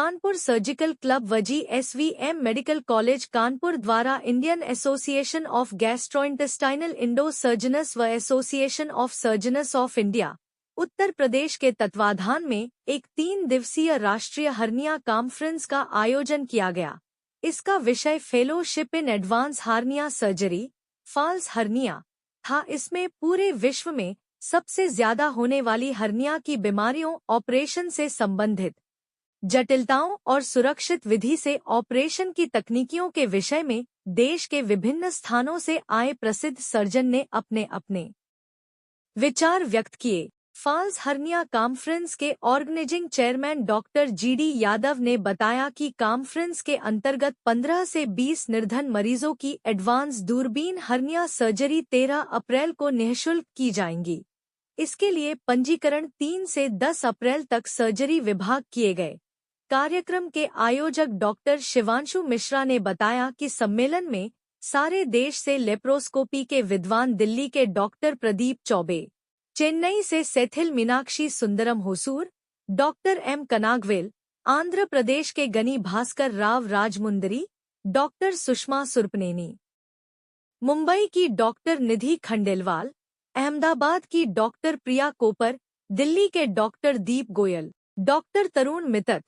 Kanpur surgical club व GSVM medical college Kanpur द्वारा Indian association of gastrointestinal endo surgeons व association of surgeons of India Uttar Pradesh के तत्वाधान में एक 3 दिवसीय राष्ट्रीय हर्निया कॉन्फ्रेंस का आयोजन किया गया। इसका विषय fellowship in advance hernia surgery FALS hernia था। इसमें पूरे विश्व में सबसे ज्यादा होने वाली हर्निया की बीमारियों, ऑपरेशन से संबंधित जटिलताओं और सुरक्षित विधि से ऑपरेशन की तकनीकियों के विषय में देश के विभिन्न स्थानों से आए प्रसिद्ध सर्जन ने अपने अपने विचार व्यक्त किए। फॉल्स हर्निया कॉन्फ्रेंस के organising chairman doctor GD Yadav ने बताया कि कॉन्फ्रेंस के अंतर्गत 15 से 20 निर्धन मरीजों की एडवांस दूरबीन हर्निया सर्जरी 13 अप्रैल को निःशुल्क की जाएंगी। इसके लिए पंजीकरण 3 से 10 अप्रैल तक सर्जरी विभाग किए गए। कार्यक्रम के आयोजक डॉक्टर शिवांशु मिश्रा ने बताया कि सम्मेलन में सारे देश से लेप्रोस्कोपी के विद्वान, दिल्ली के डॉक्टर प्रदीप चौबे, चेन्नई से सेथिल मीनाक्षी सुंदरम होसूर, डॉक्टर M कनागवेल, आंध्र प्रदेश के गनी भास्कर राव राजमुंदरी, डॉक्टर सुषमा सुरपनेनी, मुंबई की डॉक्टर निधि खंडेलवाल, अहमदाबाद की डॉक्टर प्रिया कोपर, दिल्ली के डॉक्टर दीप गोयल, डॉक्टर तरुण मित्तल,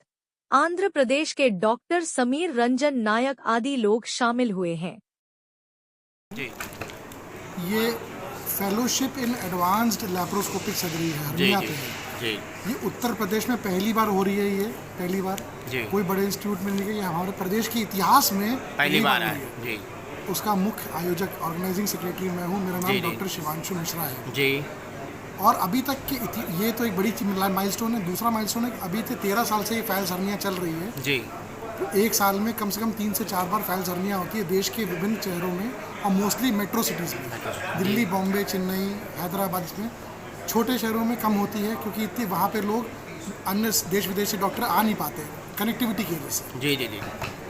आंध्र प्रदेश के डॉक्टर समीर रंजन नायक आदि लोग शामिल हुए हैं। ये fellowship in advanced laparoscopic surgery है हर्निया पे है। ये उत्तर प्रदेश में पहली बार हो रही है। ये पहली बार कोई बड़े इंस्टीट्यूट में नहीं गई, हमारे प्रदेश के इतिहास में पहली बार है। उसका मुख्य आयोजक, ऑर्गेनाइजिंग सेक्रेटरी मैं हूँ। मेरा नाम डॉक्टर शिवांशु मिश्रा है। और अभी तक की ये तो एक बड़ी माइलस्टोन है। दूसरा माइलस्टोन है, अभी से 13 साल से ये फैल्स हर्निया चल रही है। एक साल में कम से कम 3 से 4 बार फैल्स हर्निया होती है देश के विभिन्न शहरों में और मोस्टली मेट्रो सिटीज़ में, दिल्ली, बॉम्बे, चेन्नई, हैदराबाद। इसमें छोटे शहरों में कम होती है क्योंकि इतने वहाँ पे लोग अन्य देश विदेश से डॉक्टर आ नहीं पाते कनेक्टिविटी की वजह से। जी।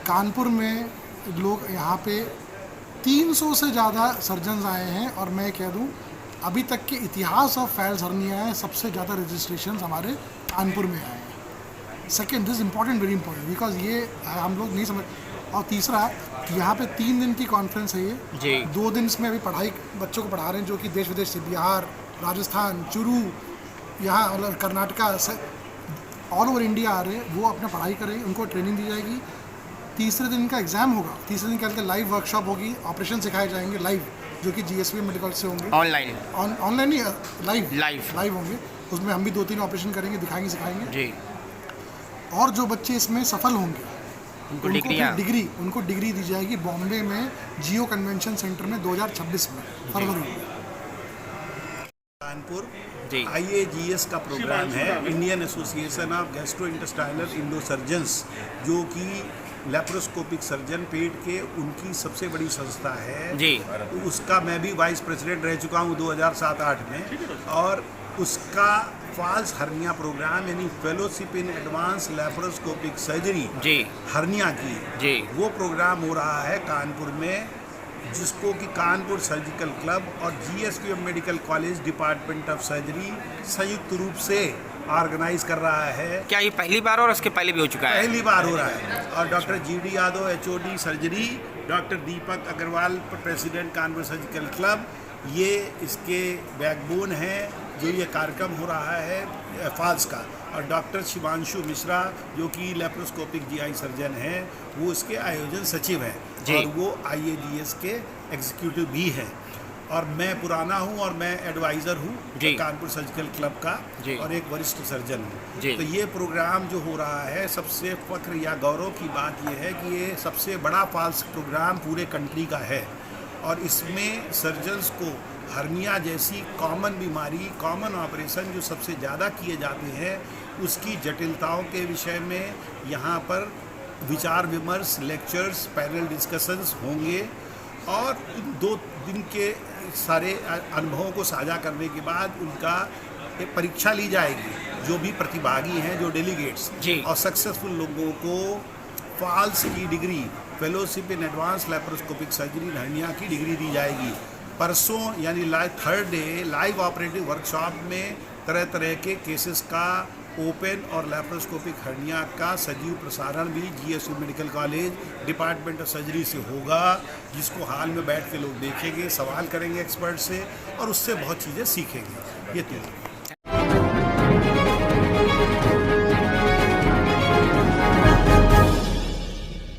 कानपुर में लोग यहाँ पे 300 से ज़्यादा सर्जन आए हैं और मैं कह दूँ अभी तक के इतिहास ऑफ फैल्स हर्निया है सबसे ज़्यादा रजिस्ट्रेशन हमारे कानपुर में आए हैं। Second, this important, very important, because ये हम लोग नहीं समझ। और तीसरा, यहाँ पे 3 दिन की कॉन्फ्रेंस है ये। 2 दिन इसमें अभी पढ़ाई बच्चों को पढ़ा रहे हैं जो कि देश विदेश से, बिहार, राजस्थान, चुरू, यहाँ मतलब कर्नाटका, ऑल ओवर इंडिया आ रहे हैं। वो अपना पढ़ाई करें, उनको ट्रेनिंग दी जाएगी। तीसरे दिन का एग्जाम होगा। तीसरे दिन क्या लाइव वर्कशॉप होगी, ऑपरेशन सिखाए जाएंगे लाइव, जो कि GSVM मेडिकल से होंगे। ऑनलाइन नहीं, लाइव होंगे। उसमें हम भी 2-3 ऑपरेशन करेंगे, दिखाएंगे, सिखाएंगे। और जो बच्चे इसमें सफल होंगे उनको डिग्री दी जाएगी बॉम्बे में जियो कन्वेंशन सेंटर में 2026 में फरवरी में। कानपुर IAGS का प्रोग्राम है, Indian association of gastrointestinal Indo surgeons, जो कि लेप्रोस्कोपिक सर्जन पेट के उनकी सबसे बड़ी संस्था है जी। उसका मैं भी वाइस प्रेसिडेंट रह चुका हूँ 2007-8 में। और उसका फॉल्स हर्निया प्रोग्राम यानी fellowship in advance laparoscopic surgery hernia की वो प्रोग्राम हो रहा है कानपुर में, जिसको कि कानपुर सर्जिकल क्लब और GSVM medical college department of surgery संयुक्त रूप से ऑर्गेनाइज कर रहा है। क्या ये पहली बार और उसके पहले भी हो चुका है? पहली बार हो रहा है। और doctor GD Yadav HOD surgery, doctor Deepak Agarwal president Kanpur surgical club, ये इसके बैकबोन है जो ये कार्यक्रम हो रहा है फॉल्स का। और डॉक्टर शिवांशु मिश्रा जो कि लेप्रोस्कोपिक GI सर्जन हैं, वो इसके आयोजन सचिव हैं और वो IAGS के एग्जीक्यूटिव भी हैं। और मैं पुराना हूँ और मैं एडवाइज़र हूँ कानपुर सर्जिकल क्लब का और एक वरिष्ठ सर्जन हूँ। तो ये प्रोग्राम जो हो रहा है, सबसे फख्र या गौरव की बात ये है कि ये सबसे बड़ा फॉल्स प्रोग्राम पूरे कंट्री का है। और इसमें सर्जन्स को हर्निया जैसी कॉमन बीमारी, कॉमन ऑपरेशन जो सबसे ज़्यादा किए जाते हैं, उसकी जटिलताओं के विषय में यहाँ पर विचार विमर्श, लेक्चर्स, पैनल डिस्कशंस होंगे। और 2 दिन के सारे अनुभवों को साझा करने के बाद उनका एक परीक्षा ली जाएगी। जो भी प्रतिभागी हैं, जो डेलीगेट्स और सक्सेसफुल लोगों को फॉल्स की degree, fellowship in advance laparoscopic surgery hernia की डिग्री दी जाएगी। परसों यानी 3rd day live operative workshop में तरह तरह के केसेस का ओपन और लैप्रोस्कोपिक हर्निया का सजीव प्रसारण भी GSU medical college department of surgery से होगा, जिसको हाल में बैठ के लोग देखेंगे, सवाल करेंगे एक्सपर्ट से और उससे बहुत चीज़ें सीखेंगे। ये तीन